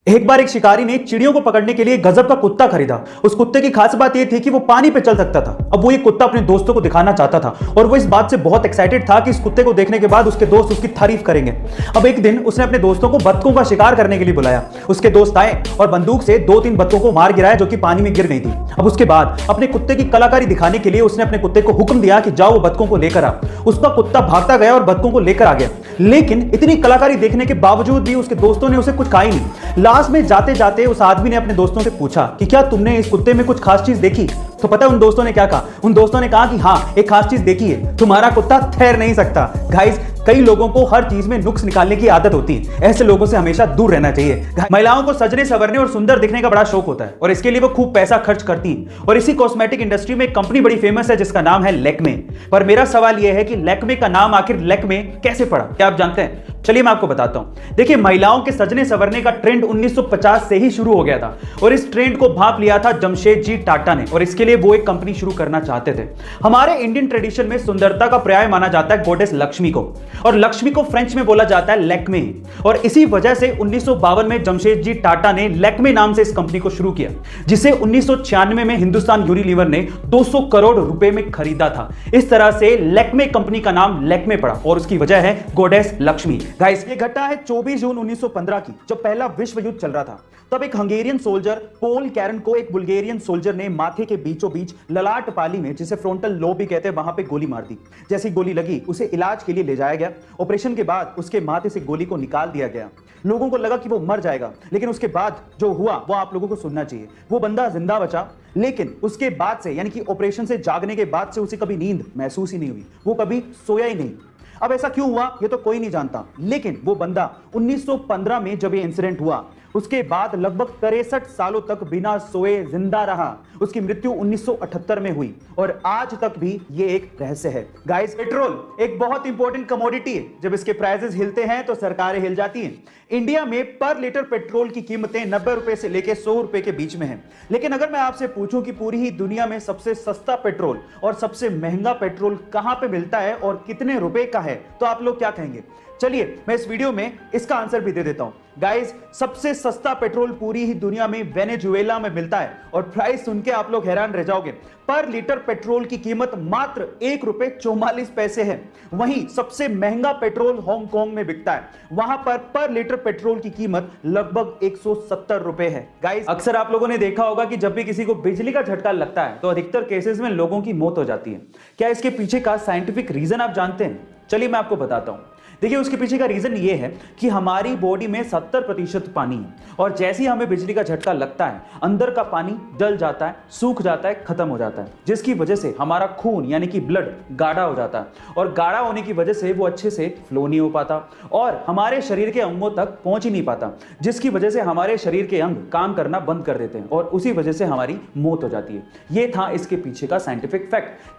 एक बार एक शिकारी ने चिड़ियों को पकड़ने के लिए गजब का कुत्ता खरीदा। उस कुत्ते की खास बात यह थी कि वो पानी पे चल सकता था। अब वो ये कुत्ता अपने दोस्तों को दिखाना चाहता था और वो इस बात से बहुत एक्साइटेड था कि इस कुत्ते को देखने के बाद उसके दोस्त उसकी तारीफ करेंगे। अब एक दिन उसने अपने दोस्तों को बत्तखों का शिकार करने के लिए बुलाया। उसके दोस्त आए और बंदूक से 2-3 बत्तखों को मार गिराया जो कि पानी में गिर गई थी। अब उसके बाद अपने कुत्ते की कलाकारी दिखाने के लिए उसने अपने कुत्ते को हुक्म दिया कि जाओ वो बत्तखों को लेकर आ। उसका कुत्ता भागता गया और बत्तखों को लेकर आ गया, लेकिन इतनी कलाकारी देखने के बावजूद भी उसके दोस्तों ने उसे कुछ कहा ही नहीं। लास्ट में जाते जाते उस आदमी ने अपने दोस्तों से पूछा कि क्या तुमने इस कुत्ते में कुछ खास चीज देखी? तो पता है उन दोस्तों ने क्या कहा? उन दोस्तों ने कहा कि हाँ, एक खास चीज देखी है, तुम्हारा कुत्ता तैर नहीं सकता। गाइस, कई लोगों को हर चीज में नुक्स निकालने की आदत होती है। ऐसे लोगों से हमेशा दूर रहना चाहिए। महिलाओं को सजने संवरने और सुंदर दिखने का बड़ा शौक होता है और इसके लिए वो खूब पैसा खर्च करती हैं। और इसी कॉस्मेटिक इंडस्ट्री में एक कंपनी बड़ी फेमस है जिसका नाम है लैक्मे। पर मेरा सवाल यह है कि लैक्मे का नाम आखिर लैक्मे कैसे पड़ा? क्या आप जानते हैं? चलिए मैं आपको बताता हूं। देखिए, महिलाओं के सजने संवरने का ट्रेंड 1950 से ही शुरू हो गया था और इस ट्रेंड को भांप लिया था जमशेदजी टाटा ने और इसके लिए वो एक कंपनी शुरू करना चाहते थे। हमारे इंडियन ट्रेडिशन में सुंदरता का पर्याय माना जाता है गॉडेस लक्ष्मी को, और लक्ष्मी को फ्रेंच में बोला जाता है लैक्मे। और इसी वजह से 1952 में जमशेदजी टाटा ने लैक्मे नाम से इस कंपनी को शुरू किया, जिसे 1996 में हिंदुस्तान यूनिलीवर ने 200 करोड़ रुपए में खरीदा था। इस तरह से लैक्मे कंपनी का नाम लैक्मे पड़ा और उसकी वजह है गॉडेस लक्ष्मी। गाइस, ये घटना है 24 जून 1915 की, जब पहला विश्व युद्ध चल रहा था। तब एक हंगेरियन सोल्जर पोल कैरन को एक बुल्गेरियन सोल्जर ने माथे के बीचों बीच ललाट पाली में, जिसे फ्रंटल लोब भी कहते हैं, वहां पे गोली मार दी। जैसी गोली लगी उसे इलाज के लिए ले जाया गया। ऑपरेशन के बाद उसके माथे से गोली को निकाल दिया गया। लोगों को लगा कि वो मर जाएगा, लेकिन उसके बाद जो हुआ वो आप लोगों को सुनना चाहिए। वो बंदा जिंदा बचा, लेकिन उसके बाद से, यानी कि ऑपरेशन से जागने के बाद से, उसे कभी नींद महसूस ही नहीं हुई। वो कभी सोया ही नहीं। अब ऐसा क्यों हुआ ये तो कोई नहीं जानता, लेकिन वो बंदा 1915 में जब ये इंसिडेंट हुआ उसके बाद लगभग 63 सालों तक बिना सोए जिंदा रहा। उसकी मृत्यु 1978 में हुई और आज तक भी ये एक रहस्य है। गाइस, पेट्रोल एक बहुत इंपॉर्टेंट कमोडिटी है। जब इसके प्राइसेस हिलते हैं तो सरकारें हिल जाती हैं। इंडिया में पर लीटर पेट्रोल की कीमतें 90 रुपए से लेकर 100 रुपए के बीच में है। लेकिन अगर मैं आपसे पूछूं कि पूरी ही दुनिया में सबसे सस्ता पेट्रोल और सबसे महंगा पेट्रोल कहां पे मिलता है और कितने रुपए का है, तो आप लोग क्या कहेंगे? चलिए मैं इस वीडियो में इसका आंसर भी दे देता हूं। गाइस, सबसे सस्ता पेट्रोल पूरी ही दुनिया में वेनेजुएला में मिलता है और प्राइस सुन के आप लोग हैरान रह जाओगे। पर लीटर पेट्रोल की कीमत मात्र ₹1.44 है। वहीं सबसे महंगा पेट्रोल हांगकांग में बिकता है। वहां पर लीटर पेट्रोल की कीमत लगभग 170 रुपए है। गाइस, अक्सर आप लोगों ने देखा होगा कि जब भी किसी को बिजली का झटका लगता है तो अधिकतर केसेस में लोगों की मौत हो जाती है। क्या इसके पीछे का साइंटिफिक रीजन आप जानते हैं? चलिए मैं आपको बताता हूं। देखिए, उसके पीछे का रीजन ये है कि हमारी बॉडी में 70% पानी है और जैसे ही हमें बिजली का झटका लगता है, अंदर का पानी जल जाता है, सूख जाता है, खत्म हो जाता है, जिसकी वजह से हमारा खून यानी कि ब्लड गाढ़ा हो जाता है और गाढ़ा होने की वजह से वो अच्छे से फ्लो नहीं हो पाता और हमारे शरीर के अंगों तक पहुंच ही नहीं पाता, जिसकी वजह से हमारे शरीर के अंग काम करना बंद कर देते हैं और उसी वजह से हमारी मौत हो जाती है। ये था इसके पीछे का साइंटिफिक फैक्ट।